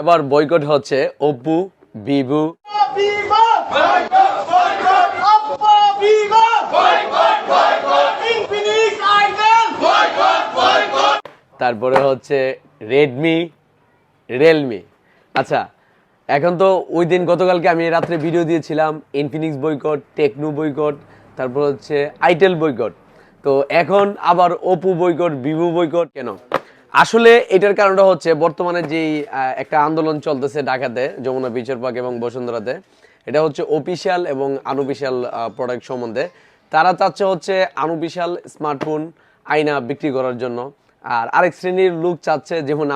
এবার বয়কট হচ্ছে Oppo, Vivo, তারপরে হচ্ছে রেডমি, রিয়েলমি। আচ্ছা, এখন তো ওই দিন গতকালকে আমি রাত্রে ভিডিও দিয়েছিলাম ইনফিনিক্স বয়কট, টেকনো বয়কট, তারপর হচ্ছে আইটেল বয়কট। তো এখন আবার ওপো বয়কট, ভিভো বয়কট কেন? আসলে এটার কারণটা হচ্ছে বর্তমানে যেই একটা আন্দোলন চলতেছে ঢাকাতে, যমুনা ফিউচার পার্ক এবং বসুন্ধরাতে। এটা হচ্ছে অফিসিয়াল এবং আনঅফিসিয়াল প্রোডাক্ট সম্বন্ধে। তারা চাচ্ছে হচ্ছে আনঅফিসিয়াল স্মার্টফোন আইনা বিক্রি করার জন্য, আর আরেক শ্রেণীর লোক চাচ্ছে যেমন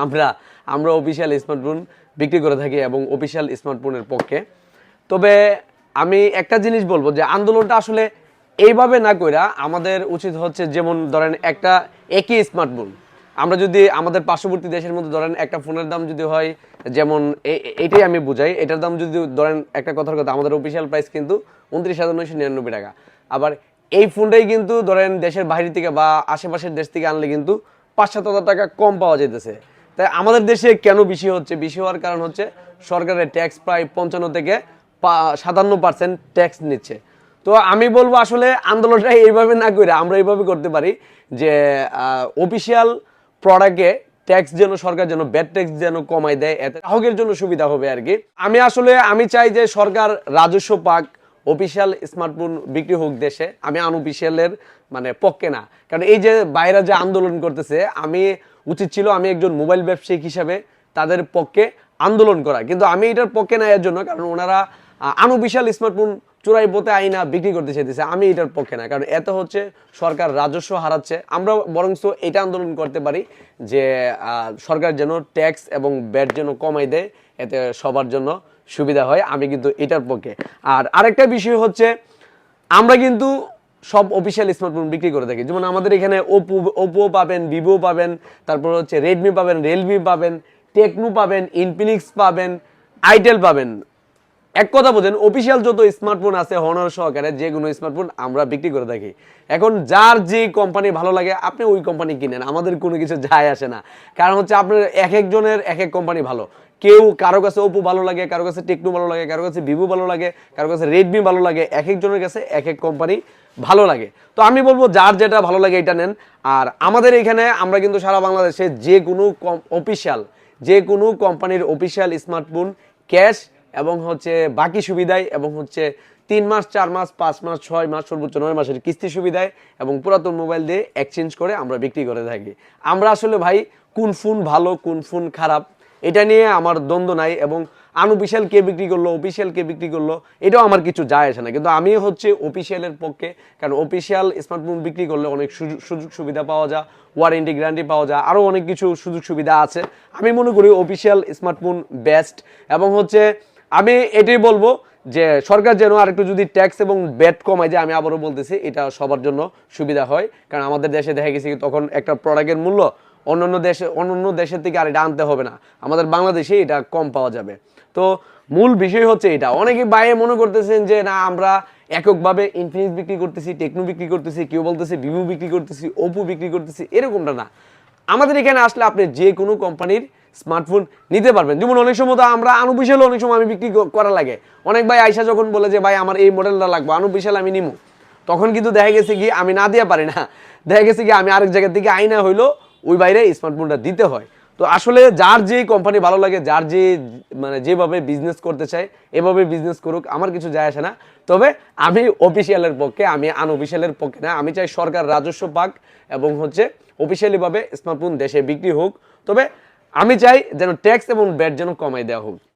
আমরা অফিসিয়াল স্মার্টফোন বিক্রি করে থাকি এবং অফিসিয়াল স্মার্টফোনের পক্ষে। তবে আমি একটা জিনিস বলবো যে আন্দোলনটা আসলে এইভাবে না কইরা আমাদের উচিত হচ্ছে, যেমন ধরেন একটা একই স্মার্টফোন আমরা যদি আমাদের পার্শ্ববর্তী দেশের মধ্যে ধরেন একটা ফোনের দাম যদি হয়, যেমন এটাই আমি বুঝাই, এটার দাম যদি ধরেন একটা কথার কথা আমাদের অফিসিয়াল প্রাইস কিন্তু 29,999 টাকা। আবার এই ফোনটাই কিন্তু ধরেন দেশের বাইরে থেকে বা আশেপাশের দেশ থেকে আনলে কিন্তু 5-7 হাজার টাকা কম পাওয়া যাইতেছে। তাই আমাদের দেশে কেন বেশি হচ্ছে? বেশি হওয়ার কারণ হচ্ছে সরকারের ট্যাক্স প্রায় 55 থেকে 57% ট্যাক্স নিচ্ছে। তো আমি বলবো আসলে আন্দোলনটা এইভাবে না করে আমরা এইভাবে করতে পারি যে অফিসিয়াল প্রোডাক্টে ট্যাক্স যেন সরকার যেন ব্যাড ট্যাক্স যেন কমাই দেয়, এতে গ্রাহকের জন্য সুবিধা হবে আর কি। আমি চাই যে সরকার রাজস্ব পাক, অফিসিয়াল স্মার্টফোন বিক্রি হোক দেশে। আমি আনঅফিসিয়ালের মানে পক্ষে না, কারণ এই যে বাইরে যে আন্দোলন করতেছে, আমি উচিত ছিল আমি একজন মোবাইল ব্যবসায়িক হিসাবে তাদের পক্ষে আন্দোলন করা, কিন্তু আমি এটার পক্ষে না এর জন্য কারণ ওনারা আনঅফিসিয়াল স্মার্টফোন চোরাই পথে আইনা বিক্রি করতে চাইতেছে। আমি এটার পক্ষে না, কারণ এত হচ্ছে সরকার রাজস্ব হারাচ্ছে। আমরা বরঞ্চ এটা আন্দোলন করতে পারি যে সরকার যেন ট্যাক্স এবং ব্যাট যেন কমাই দেয়, এতে সবার জন্য সুবিধা হয়। আমি কিন্তু এটার পক্ষে। আর আরেকটা বিষয় হচ্ছে আমরা কিন্তু সব অফিসিয়াল স্মার্টফোন বিক্রি করে থাকি, যেমন আমাদের এখানে ওপো পাবেন, ভিভো পাবেন, তারপর হচ্ছে রেডমি পাবেন, রিয়েলমি পাবেন, টেকনো পাবেন, ইনফিনিক্স পাবেন, আইটেল পাবেন। এক কথা বোঝেন, অফিসিয়াল যত স্মার্টফোন আছে হনর সহকারে যে কোনো স্মার্টফোন আমরা বিক্রি করে থাকি। এখন যার যে কোম্পানি ভালো লাগে আপনি ওই কোম্পানি কিনেন, আমাদের কোনো কিছু যায় আসে না। কারণ হচ্ছে আপনার এক একজনের এক এক কোম্পানি ভালো। কারো কাছে ওপো ভালো লাগে, কারো কাছে টেকনো ভালো লাগে, কারো কাছে ভিভো ভালো লাগে, কারো কাছে রেডমি ভালো লাগে। এক একজনের কাছে এক এক কোম্পানি ভালো লাগে। তো আমি বলবো যার যেটা ভালো লাগে এটা নেন। আর আমাদের এখানে আমরা কিন্তু সারা বাংলাদেশে যে কোনো যে কোনো কোম্পানির অফিসিয়াল স্মার্টফোন ক্যাশ এবং হচ্ছে বাকি সুবিধায় এবং হচ্ছে 3 মাস, 4 মাস, 5 মাস, 6 মাস, সর্বোচ্চ 9 মাসের কিস্তি সুবিধায় এবং পুরাতন মোবাইল দিয়ে এক্সচেঞ্জ করে আমরা বিক্রি করে থাকি। আমরা আসলে ভাই কোন ফোন ভালো কোন ফোন খারাপ এটা নিয়ে আমার দ্বন্দ্ব নাই, এবং আনঅফিসিয়াল কে বিক্রি করলো অফিসিয়াল কে বিক্রি করলো এটাও আমার কিছু যায় আসে না। কিন্তু আমি হচ্ছে অফিসিয়ালের পক্ষে, কারণ অফিসিয়াল স্মার্টফোন বিক্রি করলে অনেক সুযোগ সুবিধা পাওয়া যায়, ওয়ারেন্টি গ্যারান্টি পাওয়া যায়, আরও অনেক কিছু সুযোগ সুবিধা আছে। আমি মনে করি অফিসিয়াল স্মার্টফোন বেস্ট। এবং হচ্ছে আমি এটাই বলবো যে সরকার যেন আরেকটু যদি ট্যাক্স এবং ব্যাট কমায় যায়, আমি আবারও বলতেছি এটা সবার জন্য সুবিধা হয়। কারণ আমাদের দেশে দেখা গেছে তখন একটা প্রোডাক্টের মূল্য অন্যান্য দেশের থেকে আর এটা আনতে হবে না, আমাদের বাংলাদেশে এটা কম পাওয়া যাবে। তো মূল বিষয় হচ্ছে এটা। অনেকে বাইরে মনে করতেছেন যে না আমরা এককভাবে ইনফিনিক্স বিক্রি করতেছি, টেকনো বিক্রি করতেছি, কেউ বলতেছে ভিভো বিক্রি করতেছি, ওপো বিক্রি করতেছি, এরকমটা না। আমাদের এখানে আসলে আপনি যে কোনো কোম্পানির স্মার্টফোন নিতে পারবেন। যেমন অনেক সময় তো আমরা আনঅফিসিয়াল অনেক সময় আমি বিক্রি করা লাগে, অনেক ভাই আয়সা যখন বলে যে ভাই আমার এই মডেলটা লাগবে আনঅফিসিয়াল আমি নিমু, তখন কিন্তু দেখা গেছে কি আমি না দিয়ে পারি না, দেখা গেছে কি আমি আরেক জায়গা থেকে আইনা হইলো ওই বাইরে স্মার্টফোনটা দিতে হয়। তো আসলে যার যে কোম্পানি ভালো লাগে, যার যে মানে যেভাবে বিজনেস করতে চায় এভাবে বিজনেস করুক, আমার কিছু যায় আসে না। তবে আমি অফিসিয়ালের পক্ষে, আমি আনঅফিসিয়ালের পক্ষে না। আমি চাই সরকার রাজস্ব পাক এবং হচ্ছে অফিসিয়ালিভাবে স্মার্টফোন দেশে বিক্রি হোক। তবে আমি চাই যেন ট্যাক্স এবং ব্যাট যেন কমাই দেওয়া হোক।